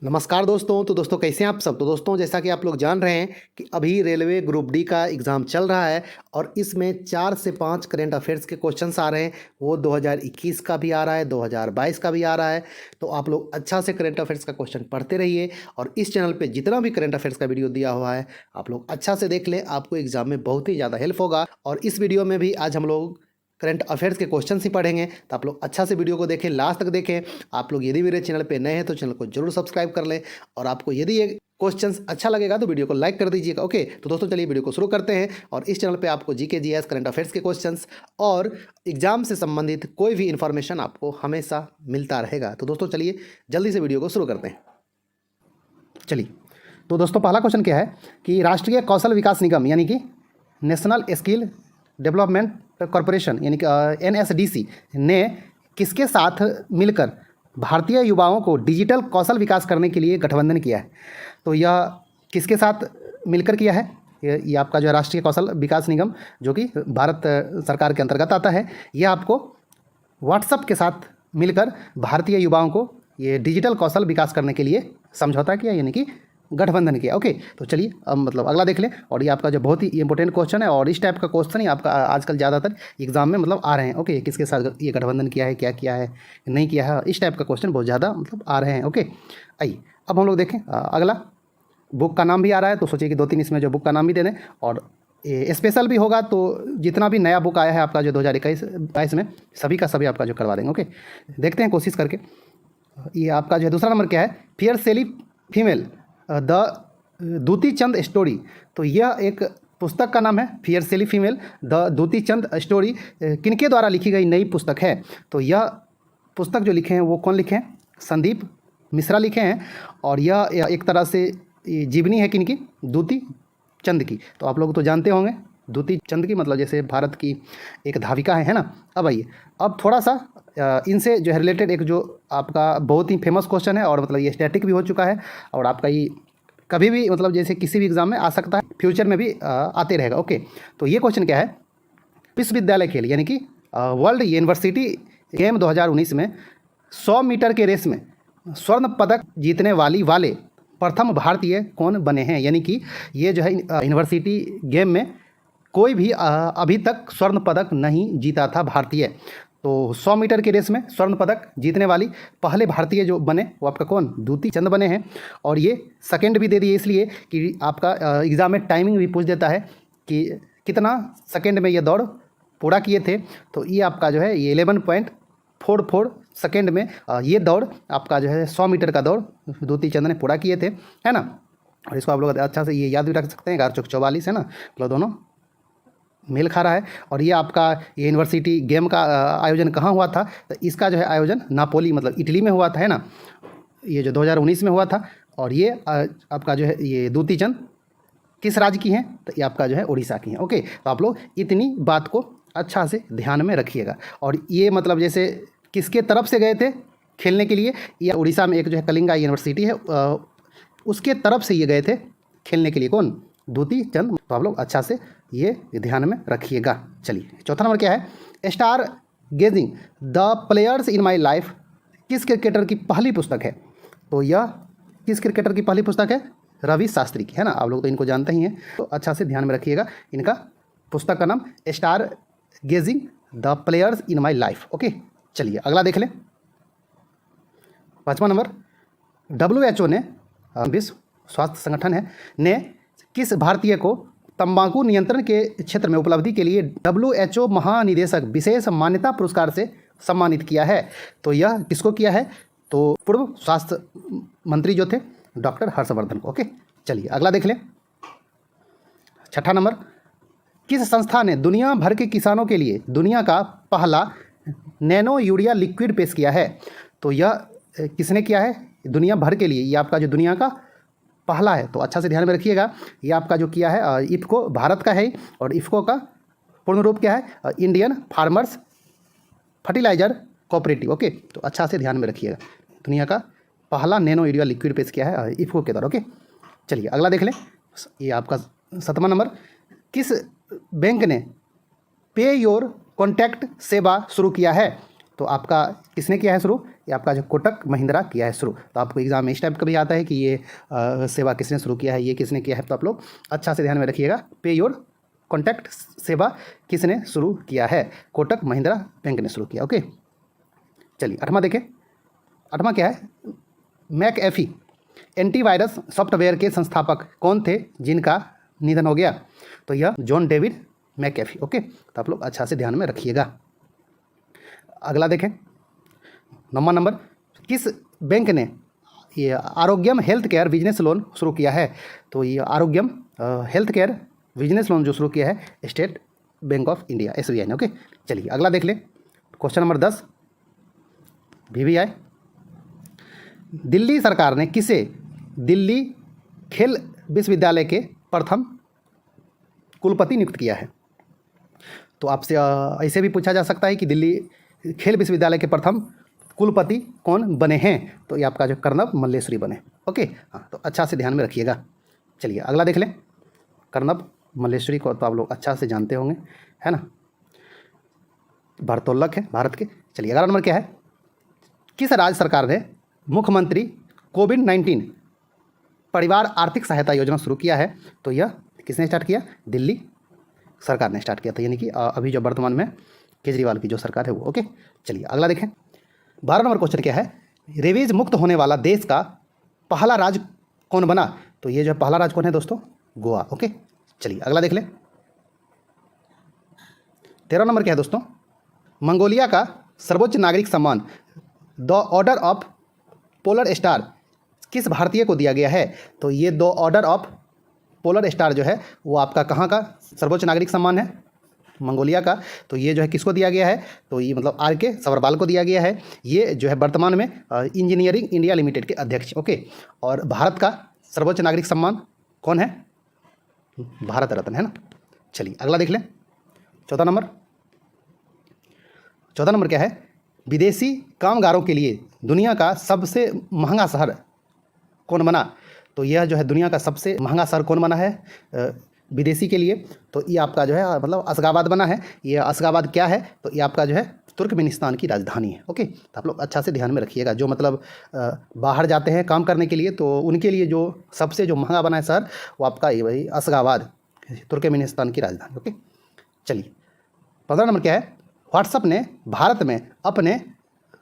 नमस्कार दोस्तों। तो दोस्तों कैसे हैं आप सब। तो दोस्तों जैसा कि आप लोग जान रहे हैं कि अभी रेलवे ग्रुप डी का एग्ज़ाम चल रहा है और इसमें 4 से 5 करंट अफेयर्स के क्वेश्चंस आ रहे हैं। वो 2021 का भी आ रहा है, 2022 का भी आ रहा है। तो आप लोग अच्छा से करंट अफेयर्स का क्वेश्चन पढ़ते रहिए और इस चैनल पे जितना भी करंट अफेयर्स का वीडियो दिया हुआ है आप लोग अच्छा से देख लें। आपको एग्ज़ाम में बहुत ही ज़्यादा हेल्प होगा। और इस वीडियो में भी आज हम लोग करंट अफेयर्स के क्वेश्चन ही पढ़ेंगे। तो आप लोग अच्छा से वीडियो को देखें, लास्ट तक देखें। आप लोग यदि मेरे चैनल पे नए हैं तो चैनल को जरूर सब्सक्राइब कर लें और आपको यदि ये क्वेश्चंस अच्छा लगेगा तो वीडियो को लाइक कर दीजिएगा। ओके, तो दोस्तों चलिए वीडियो को शुरू करते हैं। और इस चैनल पे आपको जीके जीएस करंट अफेयर्स के क्वेश्चंस और एग्जाम से संबंधित कोई भी इन्फॉर्मेशन आपको हमेशा मिलता रहेगा। तो दोस्तों चलिए जल्दी से वीडियो को शुरू करते हैं। चलिए, तो दोस्तों पहला क्वेश्चन क्या है कि राष्ट्रीय कौशल विकास निगम यानी कि नेशनल स्किल डेवलपमेंट कॉरपोरेशन यानी कि NSDC ने किसके साथ मिलकर भारतीय युवाओं को डिजिटल कौशल विकास करने के लिए गठबंधन किया है। तो यह किसके साथ मिलकर किया है? ये आपका जो है राष्ट्रीय कौशल विकास निगम जो कि भारत सरकार के अंतर्गत आता है। यह आपको व्हाट्सएप के साथ मिलकर भारतीय युवाओं को ये डिजिटल कौशल विकास करने के लिए समझौता किया यानी कि गठबंधन किया। ओके, तो चलिए अब मतलब अगला देख लें। और ये आपका जो बहुत ही इंपॉर्टेंट क्वेश्चन है और इस टाइप का क्वेश्चन ही आपका आजकल ज़्यादातर एग्जाम में मतलब आ रहे हैं। ओके, किसके साथ ये गठबंधन किया है, क्या किया है, नहीं किया है, इस टाइप का क्वेश्चन बहुत ज़्यादा मतलब आ रहे हैं। ओके, आइए अब हम लोग देखें अगला बुक का नाम भी आ रहा है। तो सोचिए कि 2-3 इसमें जो बुक का नाम भी दे दें और स्पेशल भी होगा। तो जितना भी नया बुक आया है आपका जो 2021-22 में सभी का सभी आपका जो करवा देंगे। ओके, देखते हैं कोशिश करके। ये आपका जो है दूसरा नंबर क्या है, फियर सेली female the Dutee Chand story. तो यह एक पुस्तक का नाम है, फियर सेली female the Dutee Chand story. किनके द्वारा लिखी गई नई पुस्तक है? तो यह पुस्तक जो लिखे हैं वो कौन लिखे हैं? संदीप मिश्रा लिखे हैं। और यह एक तरह से जीवनी है किनकी? दूती चंद की। तो आप लोग तो जानते होंगे दूती चंद की मतलब जैसे भारत की एक धाविका है ना। अब आइए अब थोड़ा सा इनसे जो है रिलेटेड एक जो आपका बहुत ही फेमस क्वेश्चन है और मतलब ये स्टैटिक भी हो चुका है और आपका ये कभी भी मतलब जैसे किसी भी एग्जाम में आ सकता है, फ्यूचर में भी आते रहेगा। ओके, तो ये क्वेश्चन क्या है, विश्वविद्यालय खेल यानी कि वर्ल्ड यूनिवर्सिटी गेम 2019 में 100 मीटर के रेस में स्वर्ण पदक जीतने वाले प्रथम भारतीय कौन बने हैं? यानी कि ये जो है यूनिवर्सिटी गेम में कोई भी अभी तक स्वर्ण पदक नहीं जीता था भारतीय। तो 100 मीटर के रेस में स्वर्ण पदक जीतने वाली पहले भारतीय जो बने वो आपका कौन? दूती चंद बने हैं। और ये सेकंड भी दे दिए इसलिए कि आपका एग्ज़ाम में टाइमिंग भी पूछ देता है कि कितना सेकंड में ये दौड़ पूरा किए थे। तो ये आपका जो है ये 11.44 सेकंड में ये दौड़ आपका जो है 100 मीटर का दौड़ दूती चंद ने पूरा किए थे, है ना। और इसको आप लोग अच्छा से ये याद भी रख सकते हैं, 11-44 है ना, मतलब दोनों मेल खा रहा है। और ये आपका ये यूनिवर्सिटी गेम का आयोजन कहाँ हुआ था? तो इसका जो है आयोजन नापोली मतलब इटली में हुआ था, है ना। ये जो 2019 में हुआ था। और ये आपका जो है ये दूती चंद किस राज्य की हैं? तो ये आपका जो है उड़ीसा की हैं। ओके, तो आप लोग इतनी बात को अच्छा से ध्यान में रखिएगा। और ये मतलब जैसे किसके तरफ से गए थे खेलने के लिए? या उड़ीसा में एक जो है कलिंगा यूनिवर्सिटी है उसके तरफ से ये गए थे खेलने के लिए। कौन? दूती चंद। तो आप लोग अच्छा से ये ध्यान में रखिएगा। चलिए चौथा नंबर क्या है, stargazing the players in my life किस क्रिकेटर की पहली पुस्तक है? तो यह किस क्रिकेटर की पहली पुस्तक है? रवि शास्त्री की, है ना। आप लोग तो इनको जानते ही हैं, तो अच्छा से ध्यान में रखिएगा। इनका पुस्तक का नाम stargazing the players in my life. Okay, चलिए अगला देख लें। 5वां नंबर, WHO ने विश्व स्वास्थ्य संगठन है ने किस भारतीय को तंबाकू नियंत्रण के क्षेत्र में उपलब्धि के लिए WHO महानिदेशक विशेष मान्यता पुरस्कार से सम्मानित किया है? तो यह किसको किया है? तो पूर्व स्वास्थ्य मंत्री जो थे डॉक्टर हर्षवर्धन को। ओके, चलिए अगला देख लें। 6ठा नंबर, किस संस्था ने दुनिया भर के किसानों के लिए दुनिया का पहला नैनो यूरिया लिक्विड पेश किया है? तो यह किसने किया है दुनिया भर के लिए? ये आपका जो दुनिया का पहला है, तो अच्छा से ध्यान में रखिएगा। ये आपका जो किया है इफ़को भारत का है और इफ़को का पूर्ण रूप क्या है? Indian farmers fertiliser cooperative. Okay, तो अच्छा से ध्यान में रखिएगा। दुनिया का पहला नैनो यूरिया लिक्विड पेश किया है इफ़को के द्वारा। ओके, चलिए अगला देख लें। ये आपका 7वां नंबर, किस बैंक ने पे योर कॉन्टैक्ट सेवा शुरू किया है? तो आपका किसने किया है शुरू? ये आपका जो कोटक महिंद्रा किया है शुरू। तो आपको एग्जाम में इस टाइप का भी आता है कि ये सेवा किसने शुरू किया है, ये किसने किया है। तो आप लोग अच्छा से ध्यान में रखिएगा, पे योर कॉन्टैक्ट सेवा किसने शुरू किया है, कोटक महिंद्रा बैंक ने शुरू किया। ओके, चलिए 8वां देखें। 8वां क्या है, मैकएफी एंटीवायरस सॉफ्टवेयर के संस्थापक कौन थे जिनका निधन हो गया। तो यह जॉन डेविड मैकएफी। ओके, तो आप लोग अच्छा से ध्यान में रखिएगा। अगला देखें, 9वां नंबर, किस बैंक ने ये आरोग्यम हेल्थ केयर बिजनेस लोन शुरू किया है। तो ये आरोग्यम हेल्थ केयर बिजनेस लोन जो शुरू किया है state bank of India, SBI ने। ओके, चलिए अगला देख लें। क्वेश्चन नंबर 10, VVI, दिल्ली सरकार ने किसे दिल्ली खेल विश्वविद्यालय के प्रथम कुलपति नियुक्त किया है। तो आपसे ऐसे भी पूछा जा सकता है कि दिल्ली खेल विश्वविद्यालय के प्रथम कुलपति कौन बने हैं। तो ये आपका जो कर्नब मल्लेश्वरी बने। ओके, हाँ, तो अच्छा से ध्यान में रखिएगा। चलिए अगला देख लें। कर्नब मल्लेश्वरी को तो आप लोग अच्छा से जानते होंगे, है ना, भारतोल्लक है भारत के। चलिए 11 नंबर क्या है, किस राज्य सरकार ने मुख्यमंत्री कोविड-19 परिवार आर्थिक सहायता योजना शुरू किया है। तो यह किसने स्टार्ट किया, दिल्ली सरकार ने स्टार्ट किया था, यानी कि अभी जो वर्तमान में केजरीवाल की जो सरकार है वो। ओके, चलिए अगला देखें। 12 नंबर क्वेश्चन क्या है, रेबीज मुक्त होने वाला देश का पहला राज्य कौन बना। तो ये जो पहला राज्य कौन है दोस्तों, गोवा। ओके, चलिए अगला देख लें। 13 नंबर क्या है दोस्तों, मंगोलिया का सर्वोच्च नागरिक सम्मान the order of polar star किस भारतीय को दिया गया है। तो ये the order of polar star जो है वो आपका कहाँ का सर्वोच्च नागरिक सम्मान है, मंगोलिया का। तो ये जो है किसको दिया गया है, तो ये मतलब RK सब्रवाल को दिया गया है। ये जो है वर्तमान में इंजीनियरिंग इंडिया लिमिटेड के अध्यक्ष। ओके, और भारत का सर्वोच्च नागरिक सम्मान कौन है, भारत रत्न, है ना। चलिए अगला देख लें। 14 नंबर। 14 नंबर क्या है, विदेशी कामगारों के लिए दुनिया का सबसे महंगा शहर कौन बना। तो यह जो है दुनिया का सबसे महंगा शहर कौन बना है विदेशी के लिए। तो ये आपका जो है मतलब अशगाबाद बना है। ये अशगाबाद क्या है, तो ये आपका जो है तुर्कमेनिस्तान की राजधानी है। ओके, तो आप लोग अच्छा से ध्यान में रखिएगा, जो मतलब बाहर जाते हैं काम करने के लिए तो उनके लिए जो सबसे जो महंगा बना है शहर वो आपका ये वही अशगाबाद, तुर्कमेनिस्तान की राजधानी। ओके, चलिए 15 नंबर क्या है, व्हाट्सएप ने भारत में अपने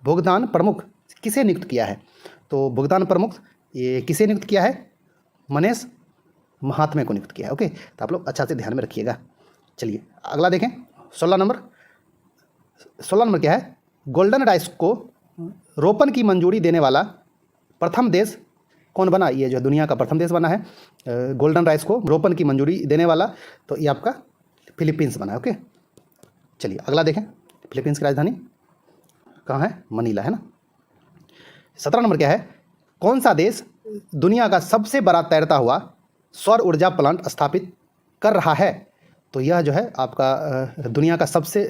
भुगतान प्रमुख किसे नियुक्त किया है। तो भुगतान प्रमुख ये किसे नियुक्त किया है, मनीष महात्मे को नियुक्त किया है। ओके, तो आप लोग अच्छा से ध्यान में रखिएगा। चलिए अगला देखें। 16 नंबर। 16 नंबर क्या है, गोल्डन राइस को रोपण की मंजूरी देने वाला प्रथम देश कौन बना। ये जो दुनिया का प्रथम देश बना है गोल्डन राइस को रोपण की मंजूरी देने वाला, तो ये आपका फिलीपींस बना है। ओके, चलिए अगला देखें। फिलीपींस की राजधानी कहाँ है, मनीला, है ना। 17 नंबर क्या है, कौन सा देश दुनिया का सबसे बड़ा तैरता हुआ सौर ऊर्जा प्लांट स्थापित कर रहा है। तो यह जो है आपका दुनिया का सबसे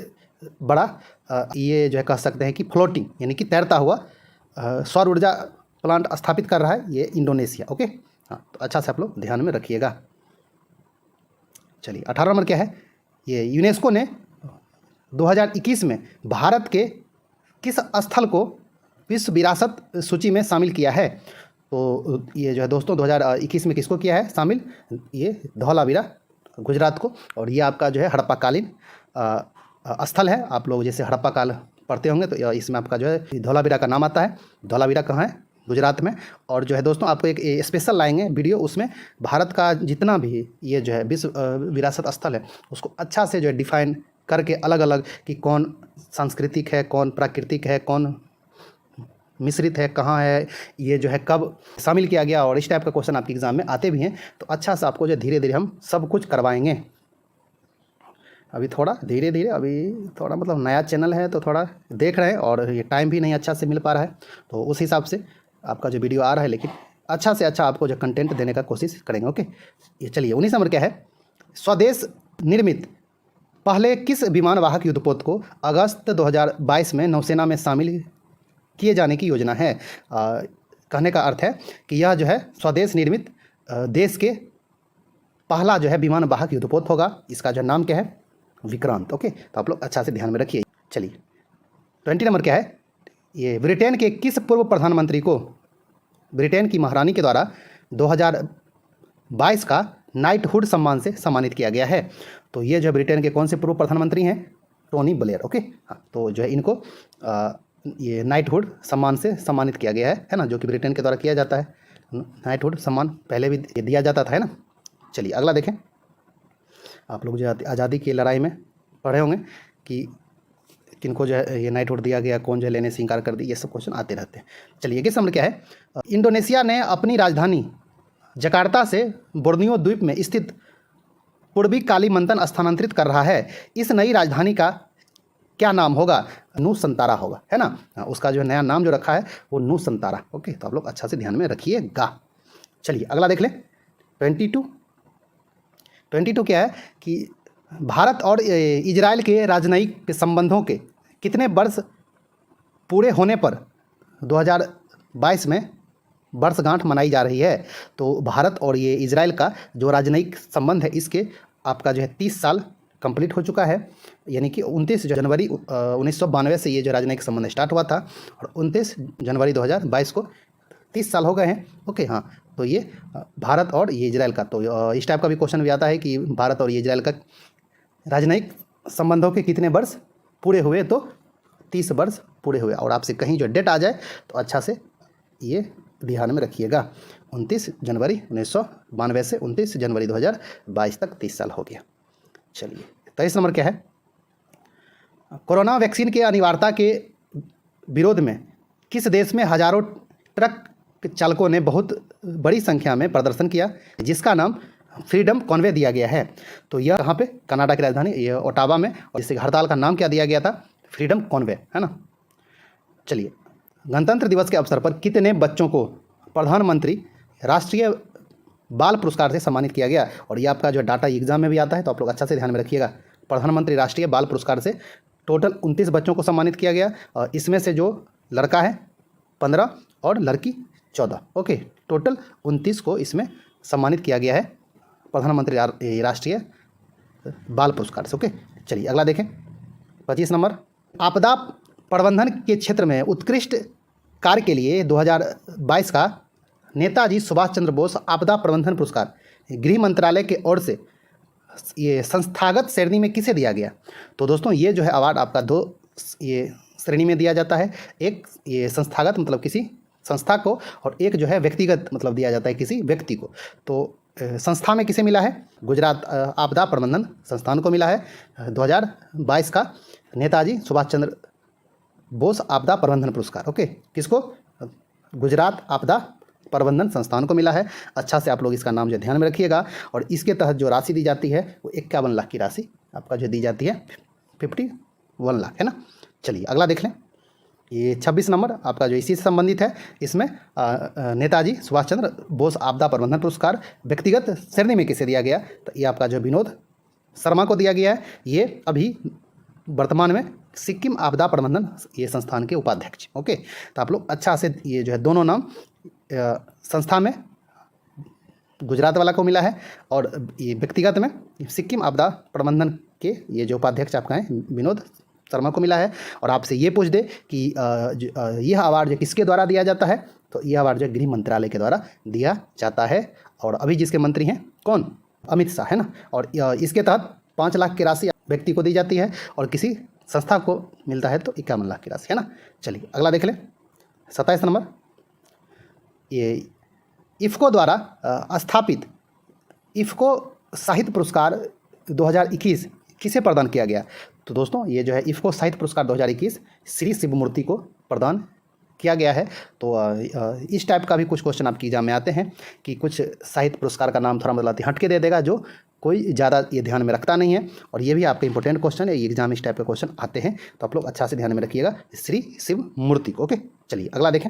बड़ा ये जो है कह सकते हैं कि फ्लोटिंग यानी कि तैरता हुआ सौर ऊर्जा प्लांट स्थापित कर रहा है, ये इंडोनेशिया। ओके, हाँ, तो अच्छा से आप लोग ध्यान में रखिएगा। चलिए 18 नंबर क्या है, ये यूनेस्को ने 2021 में भारत के किस स्थल को विश्व विरासत सूची में शामिल किया है। तो ये जो है दोस्तों 2021 में किसको किया है शामिल, ये धौलावीरा गुजरात को। और ये आपका जो है हड़प्पाकालीन स्थल है। आप लोग जैसे हड़प्पा काल पढ़ते होंगे तो इसमें आपका जो है धौलावीरा का नाम आता है। धौलावीरा कहाँ है, गुजरात में। और जो है दोस्तों आपको एक स्पेशल लाएंगे वीडियो, उसमें भारत का जितना भी ये जो है विश्व विरासत स्थल है उसको अच्छा से जो है डिफाइन करके अलग अलग कि कौन सांस्कृतिक है, कौन प्राकृतिक है, कौन मिश्रित है, कहाँ है, ये जो है कब शामिल किया गया, और इस टाइप का क्वेश्चन आपके एग्ज़ाम में आते भी हैं। तो अच्छा से आपको जो धीरे धीरे हम सब कुछ करवाएंगे। अभी थोड़ा धीरे धीरे, अभी थोड़ा मतलब नया चैनल है तो थोड़ा देख रहे हैं और ये टाइम भी नहीं अच्छा से मिल पा रहा है, तो उस हिसाब से आपका जो वीडियो आ रहा है, लेकिन अच्छा से अच्छा आपको जो कंटेंट देने का कोशिश करेंगे। ओके, ये चलिए 19 नंबर क्या है, स्वदेश निर्मित पहले किस विमान वाहक युद्धपोत को अगस्त 2022 में नौसेना में शामिल किए जाने की योजना है। कहने का अर्थ है कि यह जो है स्वदेश निर्मित देश के पहला जो है विमान वाहक युद्धपोत होगा। इसका जो नाम क्या है, विक्रांत। ओके, तो आप लोग अच्छा से ध्यान में रखिए। चलिए 20 नंबर क्या है, ये ब्रिटेन के किस पूर्व प्रधानमंत्री को ब्रिटेन की महारानी के द्वारा 2022 का नाइटहुड सम्मान से सम्मानित किया गया है? तो ये जो है ब्रिटेन के कौन से पूर्व प्रधानमंत्री हैं? Tony Blair. ओके, हाँ, तो जो है इनको ये नाइटहुड सम्मान से सम्मानित किया गया है ना, जो कि ब्रिटेन के द्वारा किया जाता है। नाइटहुड सम्मान पहले भी दिया जाता था, है ना। चलिए अगला देखें। आप लोग जो आज़ादी की लड़ाई में पढ़े होंगे कि किनको जो है ये नाइटहुड दिया गया, कौन जो है लेने से इनकार कर दी, ये सब क्वेश्चन आते रहते हैं। चलिए ये नंबर क्या है? इंडोनेशिया ने अपनी राजधानी जकार्ता से बोर्नियो द्वीप में स्थित पूर्वी कालीमंतन स्थानांतरित कर रहा है। इस नई राजधानी का क्या नाम होगा? नूसंतारा होगा, है ना। उसका जो नया नाम जो रखा है वो नूसंतारा। ओके, तो आप लोग अच्छा से ध्यान में रखिएगा। चलिए अगला देख लें। 22 क्या है कि भारत और इजराइल के राजनयिक संबंधों के कितने वर्ष पूरे होने पर 2022 में वर्षगांठ मनाई जा रही है? तो भारत और ये इजराइल का जो राजनयिक संबंध है इसके आपका जो है 30 साल कंप्लीट हो चुका है। यानी कि 29 जनवरी 1992 से ये जो राजनयिक संबंध स्टार्ट हुआ था और 29 जनवरी 2022 को 30 साल हो गए हैं। ओके, हाँ, तो ये भारत और ये इजराइल का, तो इस टाइप का भी क्वेश्चन भी आता है कि भारत और ये इजराइल का राजनयिक संबंधों के कितने वर्ष पूरे हुए? तो 30 वर्ष पूरे हुए। और आपसे कहीं जो डेट आ जाए तो अच्छा से ये ध्यान में रखिएगा। 29 जनवरी 1992 से 29 जनवरी 2022 तक 30 साल हो गया। चलिए 23 नंबर क्या है? कोरोना वैक्सीन के अनिवार्यता के विरोध में किस देश में हजारों ट्रक चालकों ने बहुत बड़ी संख्या में प्रदर्शन किया, जिसका नाम फ्रीडम कॉन्वे दिया गया है? तो यह कहाँ पे? कनाडा की राजधानी ये ओटावा में। और इस हड़ताल का नाम क्या दिया गया था? फ्रीडम कॉन्वे, है ना। चलिए, गणतंत्र दिवस के अवसर पर कितने बच्चों को प्रधानमंत्री राष्ट्रीय बाल पुरस्कार से सम्मानित किया गया? और ये आपका जो डाटा एग्जाम में भी आता है, तो आप लोग अच्छा से ध्यान में रखिएगा। प्रधानमंत्री राष्ट्रीय बाल पुरस्कार से टोटल 29 बच्चों को सम्मानित किया गया और इसमें से जो लड़का है 15 और लड़की 14। ओके, टोटल 29 को इसमें सम्मानित किया गया है प्रधानमंत्री राष्ट्रीय बाल पुरस्कार से। ओके, चलिए अगला देखें। 25 नंबर, आपदा प्रबंधन के क्षेत्र में उत्कृष्ट कार्य के लिए 2022 का नेताजी सुभाष चंद्र बोस आपदा प्रबंधन पुरस्कार गृह मंत्रालय के ओर से ये संस्थागत श्रेणी में किसे दिया गया? तो दोस्तों ये जो है अवार्ड आपका 2 ये श्रेणी में दिया जाता है। एक ये संस्थागत मतलब किसी संस्था को, और एक जो है व्यक्तिगत मतलब दिया जाता है किसी व्यक्ति को। तो संस्था में किसे मिला है? गुजरात आपदा प्रबंधन संस्थान को मिला है 2022 का नेताजी सुभाष चंद्र बोस आपदा प्रबंधन पुरस्कार। ओके, किसको? गुजरात आपदा प्रबंधन संस्थान को मिला है। अच्छा से आप लोग इसका नाम जो ध्यान में रखिएगा। और इसके तहत जो राशि दी जाती है वो 51 लाख की राशि आपका जो दी जाती है 51 लाख, है ना। चलिए अगला देख लें। ये 26 नंबर आपका जो इसी से संबंधित है। इसमें नेताजी सुभाष चंद्र बोस आपदा प्रबंधन पुरस्कार व्यक्तिगत श्रेणी में किसे दिया गया? तो ये आपका जो विनोद शर्मा को दिया गया है। ये अभी वर्तमान में सिक्किम आपदा प्रबंधन ये संस्थान के उपाध्यक्ष। ओके, तो आप लोग अच्छा से ये जो है दोनों नाम संस्था में गुजरात वाला को मिला है और ये व्यक्तिगत में सिक्किम आपदा प्रबंधन के ये जो उपाध्यक्ष आपका है विनोद शर्मा को मिला है। और आपसे ये पूछ दे कि यह अवार्ड जो किसके द्वारा दिया जाता है? तो यह अवार्ड जो गृह मंत्रालय के द्वारा दिया जाता है। और अभी जिसके मंत्री हैं कौन? अमित शाह, है ना। और इसके तहत 5 लाख की राशि व्यक्ति को दी जाती है और किसी संस्था को मिलता है तो 51 लाख की राशि, है ना। चलिए अगला देख लें। 27 नंबर, ये इफ़को द्वारा स्थापित इफ़को साहित्य पुरस्कार 2021 किसे प्रदान किया गया? तो दोस्तों ये जो है इफ़को साहित्य पुरस्कार 2021 श्री शिवमूर्ति को प्रदान किया गया है। तो इस टाइप का भी कुछ क्वेश्चन आपके एग्जाम में आते हैं कि कुछ साहित्य पुरस्कार का नाम थोड़ा मतलब हट के दे देगा, जो कोई ज़्यादा ये ध्यान में रखता नहीं है। और ये भी आपके इंपॉर्टेंट क्वेश्चन है, ये एग्जाम इस टाइप के क्वेश्चन आते हैं, तो आप लोग अच्छा से ध्यान में रखिएगा श्री शिव मूर्ति को। ओके, चलिए अगला देखें।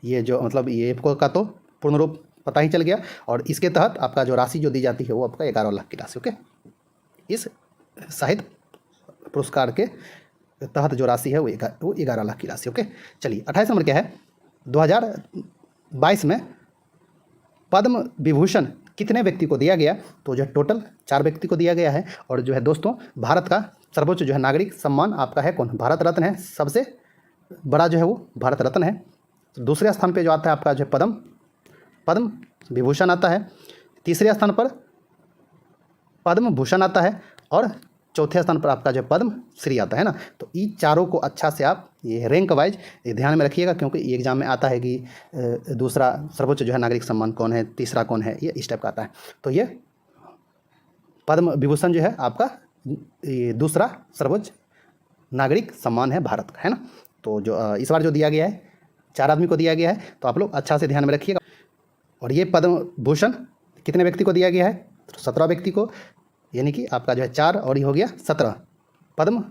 ये जो मतलब ये इफ़को का तो पूर्ण रूप पता ही चल गया। और इसके तहत आपका जो राशि जो दी जाती है वो आपका 11 लाख की राशि। ओके, इस साहित्य पुरस्कार के तहत जो राशि है वो 11 लाख की राशि। ओके, चलिए 28 नंबर क्या है? 2022 में पद्म विभूषण कितने व्यक्ति को दिया गया? तो जो टोटल 4 व्यक्ति को दिया गया है। और जो है दोस्तों भारत का सर्वोच्च जो है नागरिक सम्मान आपका है कौन? भारत रत्न है सबसे बड़ा जो है वो भारत रत्न है। दूसरे स्थान पे जो आता है आपका जो है पद्म विभूषण आता है। तीसरे स्थान पर पद्म भूषण आता है और चौथे स्थान पर आपका जो है पद्म श्री आता है ना। तो इन चारों को अच्छा से आप ये रैंक वाइज ये ध्यान में रखिएगा, क्योंकि ये एग्जाम में आता है कि दूसरा सर्वोच्च जो है नागरिक सम्मान कौन है, तीसरा कौन है, ये इस टाइप का आता है। तो ये पद्म विभूषण जो है आपका ये दूसरा सर्वोच्च नागरिक सम्मान है भारत का, है ना। तो जो इस बार जो दिया गया है 4 आदमी को दिया गया है, तो आप लोग अच्छा से ध्यान में रखिएगा। और ये पद्म भूषण कितने व्यक्ति को दिया गया है? 17 व्यक्ति को, यानी कि आपका जो है 4 और ये हो गया 17। पद्म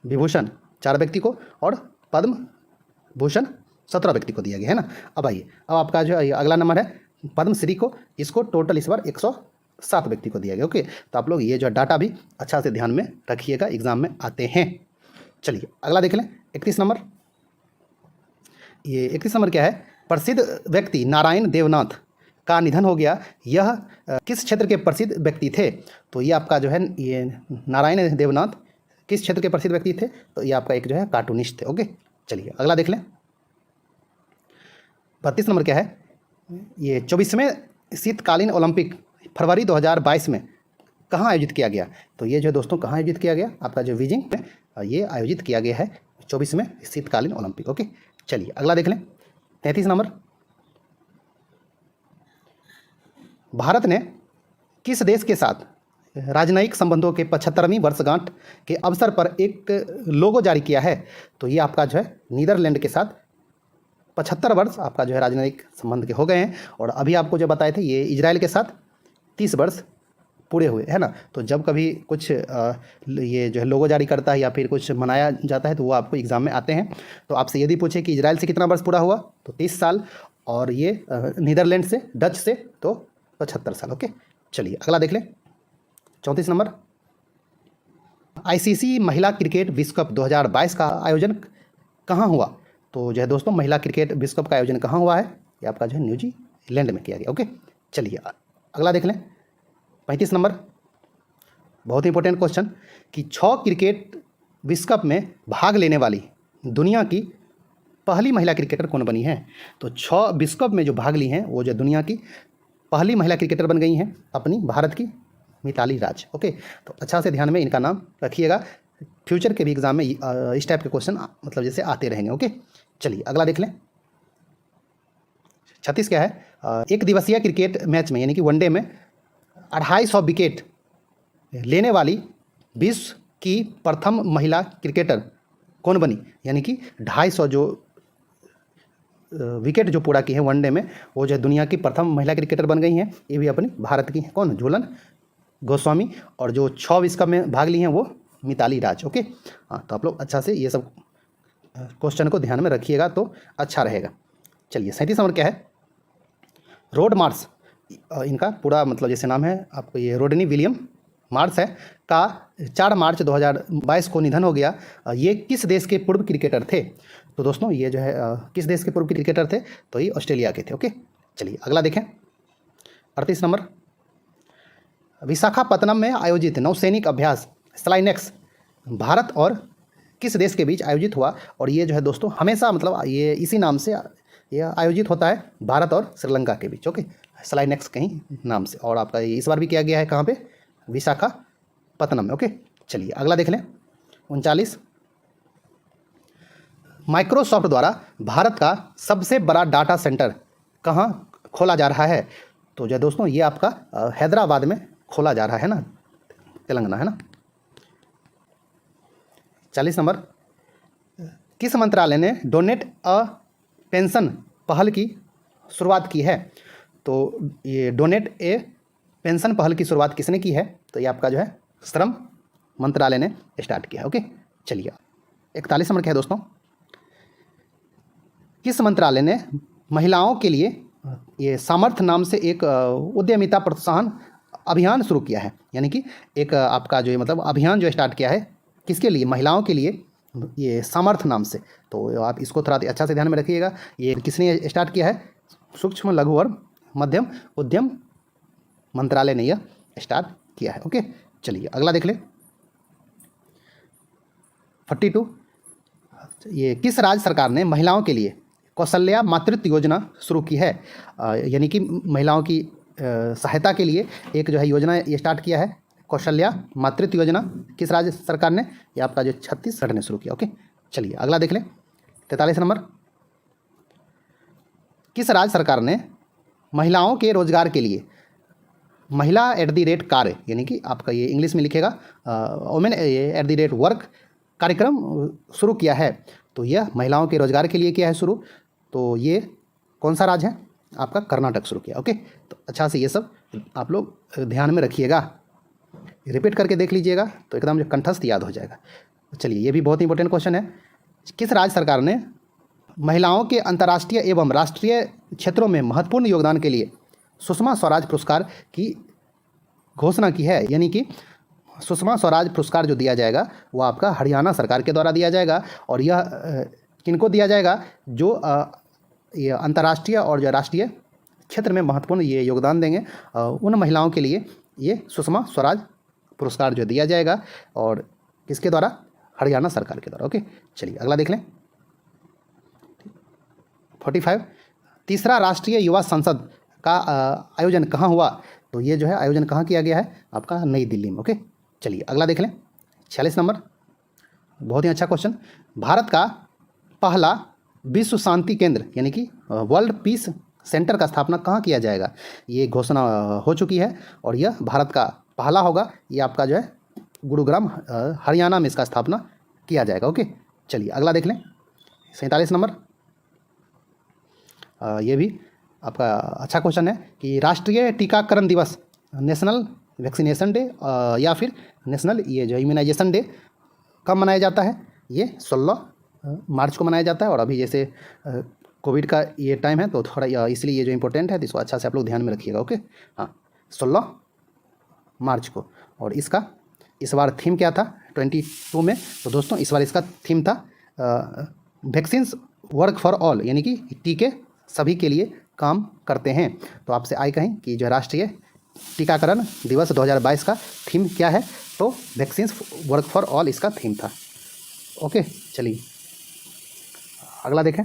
विभूषण 4 व्यक्ति को और पद्म भूषण 17 व्यक्ति को दिया गया है ना। अब आइए, अब आपका जो है अगला नंबर है पद्मश्री को, इसको टोटल इस बार 107 व्यक्ति को दिया गया। ओके, तो आप लोग ये जो डाटा भी अच्छा से ध्यान में रखिएगा, एग्जाम में आते हैं। चलिए अगला देख लें, 31 नंबर। ये 31 नंबर क्या है? प्रसिद्ध व्यक्ति नारायण देवनाथ का निधन हो गया, यह किस क्षेत्र के प्रसिद्ध व्यक्ति थे? तो ये आपका जो है ये नारायण देवनाथ किस क्षेत्र के प्रसिद्ध व्यक्ति थे? तो ये आपका एक जो है कार्टूनिस्ट थे। ओके, चलिए अगला देख लें, 32 नंबर क्या है? ये 24वें शीतकालीन ओलंपिक फरवरी 2022 में कहाँ आयोजित किया गया? तो ये जो दोस्तों कहाँ आयोजित किया गया? आपका जो बीजिंग में ये आयोजित किया गया है 24वें शीतकालीन ओलंपिक। ओके, चलिए अगला देख लें, 33 नंबर। भारत ने किस देश के साथ राजनयिक संबंधों के 75वीं वर्षगांठ के अवसर पर एक लोगो जारी किया है? तो ये आपका जो है नीदरलैंड के साथ 75 वर्ष आपका जो है राजनयिक संबंध के हो गए हैं। और अभी आपको जो बताए थे ये इजराइल के साथ 30 वर्ष पूरे हुए, है ना। तो जब कभी कुछ ये जो है लोगो जारी करता है या फिर कुछ मनाया जाता है तो वो आपको एग्ज़ाम में आते हैं। तो आपसे यदि पूछे कि इजराइल से कितना वर्ष पूरा हुआ, तो 30 साल, और ये नीदरलैंड से, डच से तो 75 साल। ओके, चलिए अगला देख लें, 34 नंबर। आईसीसी महिला क्रिकेट विश्व कप 2022 का आयोजन कहाँ हुआ? तो जो है दोस्तों महिला क्रिकेट विश्व कप का आयोजन कहाँ हुआ है? ये आपका जो है न्यूजीलैंड में किया गया। ओके, चलिए अगला देख लें, 35 नंबर। बहुत ही इंपॉर्टेंट क्वेश्चन कि 6 क्रिकेट विश्व कप में भाग लेने वाली दुनिया की पहली महिला क्रिकेटर कौन बनी है? तो 6 विश्व कप में जो भाग ली हैं वो जो दुनिया की पहली महिला क्रिकेटर बन गई हैं अपनी भारत की मिताली राज। ओके, तो अच्छा से ध्यान में इनका नाम रखिएगा, फ्यूचर के भी एग्जाम में इस टाइप के क्वेश्चन मतलब जैसे आते रहेंगे। ओके, चलिए अगला देख लें, 36 क्या है? एक दिवसीय क्रिकेट मैच में यानी कि वनडे में 250 विकेट लेने वाली विश्व की प्रथम महिला क्रिकेटर कौन बनी? यानी कि 250 जो विकेट जो पूरा की है वनडे में, वो जो दुनिया की प्रथम महिला क्रिकेटर बन गई हैं। ये भी अपनी भारत की हैं। कौन? झूलन गोस्वामी। और जो 6 विश्व कप में भाग ली हैं वो मिताली राज। ओके, हाँ, तो आप लोग अच्छा से ये सब क्वेश्चन को ध्यान में रखिएगा तो अच्छा रहेगा। चलिए 37 नंबर क्या है? रोड मार्स, इनका पूरा मतलब जैसे नाम है आपको ये रोडनी विलियम मार्स है, का 4 मार्च 2022 को निधन हो गया। ये किस देश के पूर्व क्रिकेटर थे? तो दोस्तों ये जो है किस देश के पूर्व क्रिकेटर थे? तो ये ऑस्ट्रेलिया के थे। ओके, चलिए अगला देखें, 38 नंबर। विशाखापत्तनम में आयोजित नौसैनिक अभ्यास स्लाइनेक्स भारत और किस देश के बीच आयोजित हुआ? और ये जो है दोस्तों हमेशा मतलब ये इसी नाम से ये आयोजित होता है, भारत और श्रीलंका के बीच। ओके, स्लाइनेक्स कहीं नाम से, और आपका ये इस बार भी किया गया है कहाँ पे? विशाखापत्तनम में। ओके, चलिए अगला देख लें, 39। माइक्रोसॉफ्ट द्वारा भारत का सबसे बड़ा डाटा सेंटर कहाँ खोला जा रहा है? तो जो दोस्तों ये आपका हैदराबाद में खोला जा रहा है ना, तेलंगाना, है ना। 40 नंबर। किस मंत्रालय ने डोनेट अ पेंशन पहल की शुरुआत की है? तो ये डोनेट ए पेंशन पहल की शुरुआत किसने की है? तो ये आपका जो है श्रम मंत्रालय ने स्टार्ट किया है। ओके, चलिए 41 नंबर क्या है दोस्तों? किस मंत्रालय ने महिलाओं के लिए ये सामर्थ्य नाम से एक उद्यमिता प्रोत्साहन अभियान शुरू किया है? यानी कि एक आपका जो मतलब अभियान जो स्टार्ट किया है किसके लिए? महिलाओं के लिए, ये सामर्थ्य नाम से। तो आप इसको थोड़ा अच्छा से ध्यान में रखिएगा, ये किसने स्टार्ट किया है? सूक्ष्म लघु और मध्यम उद्यम मंत्रालय ने यह स्टार्ट किया है। ओके, चलिए अगला देख ले, 42। ये किस राज्य सरकार ने महिलाओं के लिए कौशल्या मातृत्व योजना शुरू की है? यानी कि महिलाओं की सहायता के लिए एक जो है योजना ये स्टार्ट किया है, कौशल्या मातृत्व योजना। किस राज्य सरकार ने? ये आपका जो छत्तीसगढ़ ने शुरू किया। ओके, चलिए अगला देख लें। 43 नंबर, किस राज्य सरकार ने महिलाओं के रोजगार के लिए महिला @कार्य, यानी कि आपका ये इंग्लिश में लिखेगा वुमेन @वर्क कार्यक्रम शुरू किया है? तो यह महिलाओं के रोजगार के लिए किया है शुरू। तो ये कौन सा राज्य है? आपका कर्नाटक शुरू किया। ओके, तो अच्छा से ये सब आप लोग ध्यान में रखिएगा, रिपीट करके देख लीजिएगा तो एकदम जो कंठस्थ याद हो जाएगा। चलिए, ये भी बहुत इंपॉर्टेंट क्वेश्चन है। किस राज्य सरकार ने महिलाओं के अंतर्राष्ट्रीय एवं राष्ट्रीय क्षेत्रों में महत्वपूर्ण योगदान के लिए सुषमा स्वराज पुरस्कार की घोषणा की है? यानी कि सुषमा स्वराज पुरस्कार जो दिया जाएगा वो आपका हरियाणा सरकार के द्वारा दिया जाएगा। और यह किनको दिया जाएगा? जो ये अंतर्राष्ट्रीय और जो राष्ट्रीय क्षेत्र में महत्वपूर्ण ये योगदान देंगे उन महिलाओं के लिए ये सुषमा स्वराज पुरस्कार जो दिया जाएगा। और किसके द्वारा? हरियाणा सरकार के द्वारा। ओके, चलिए अगला देख लें। 45, तीसरा राष्ट्रीय युवा संसद का आयोजन कहाँ हुआ? तो ये जो है आयोजन कहाँ किया गया है? आपका नई दिल्ली में। ओके, चलिए अगला देख लें। 46 नंबर, बहुत ही अच्छा क्वेश्चन। भारत का पहला विश्व शांति केंद्र यानी कि वर्ल्ड पीस सेंटर का स्थापना कहाँ किया जाएगा? ये घोषणा हो चुकी है और यह भारत का पहला होगा। ये आपका जो है गुरुग्राम हरियाणा में इसका स्थापना किया जाएगा। ओके, चलिए अगला देख लें। 47 नंबर, ये भी आपका अच्छा क्वेश्चन है कि राष्ट्रीय टीकाकरण दिवस, नेशनल वैक्सीनेशन डे या फिर नेशनल ये जो इम्यूनाइजेशन डे कब मनाया जाता है? ये 16 मार्च को मनाया जाता है। और अभी जैसे कोविड का ये टाइम है तो थोड़ा इसलिए ये जो इम्पोर्टेंट है तो इसको अच्छा से आप लोग ध्यान में रखिएगा। ओके, हाँ, 16 मार्च को। और इसका इस बार थीम क्या था 22 में? तो दोस्तों इस बार इसका थीम था वैक्सीन्स वर्क फॉर ऑल, यानी कि टीके सभी के लिए काम करते हैं। तो आपसे आए कहें कि जो राष्ट्रीय टीकाकरण दिवस 2022 का थीम क्या है? तो वैक्सीन्स वर्क फॉर ऑल इसका थीम था। ओके, चलिए अगला देखें।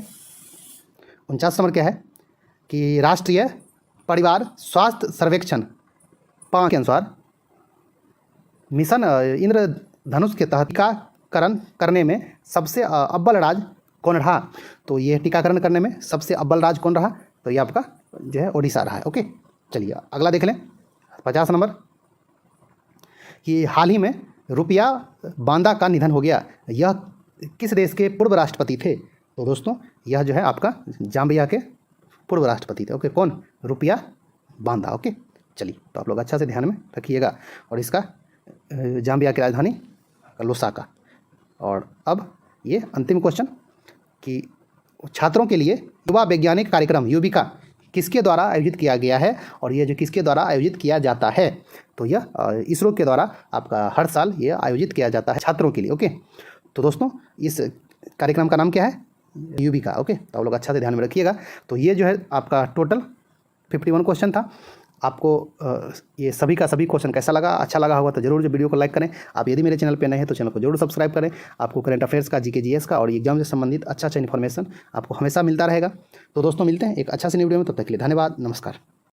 49 नंबर क्या है कि राष्ट्रीय परिवार स्वास्थ्य सर्वेक्षण 5 के अनुसार मिशन इंद्रधनुष के तहत टीकाकरण करने में सबसे अव्वल राज्य कौन रहा? तो ये टीकाकरण करने में सबसे अव्वल राज्य कौन रहा? तो ये आपका जो है ओडिशा रहा है। ओके, चलिए अगला देख लें। 50 नंबर कि हाल ही में रुपिया बांदा का निधन हो गया, यह किस देश के पूर्व राष्ट्रपति थे? तो दोस्तों यह जो है आपका जाम्बिया के पूर्व राष्ट्रपति थे। ओके, कौन? रुपिया बांदा। ओके, चलिए तो आप लोग अच्छा से ध्यान में रखिएगा। और इसका जाम्बिया की राजधानी लुसाका। और अब ये अंतिम क्वेश्चन कि छात्रों के लिए युवा वैज्ञानिक कार्यक्रम युविका किसके द्वारा आयोजित किया गया है? और ये जो किसके द्वारा आयोजित किया जाता है? तो यह इसरो के द्वारा आपका हर साल ये आयोजित किया जाता है छात्रों के लिए। ओके, तो दोस्तों इस कार्यक्रम का नाम क्या है? युविका। ओके, तो आप लोग अच्छा से ध्यान में रखिएगा। तो ये जो है आपका टोटल 51 क्वेश्चन था। आपको ये सभी का सभी क्वेश्चन कैसा लगा? अच्छा लगा होगा तो जरूर जो वीडियो को लाइक करें। आप यदि मेरे चैनल पे नए हैं तो चैनल को जरूर सब्सक्राइब करें। आपको करंट अफेयर्स का, जीके जीएस का और एग्जाम से संबंधित अच्छा इन्फॉर्मेशन आपको हमेशा मिलता रहेगा। तो दोस्तों मिलते हैं एक अच्छा सी वीडियो में, तब तक के लिए धन्यवाद, नमस्कार।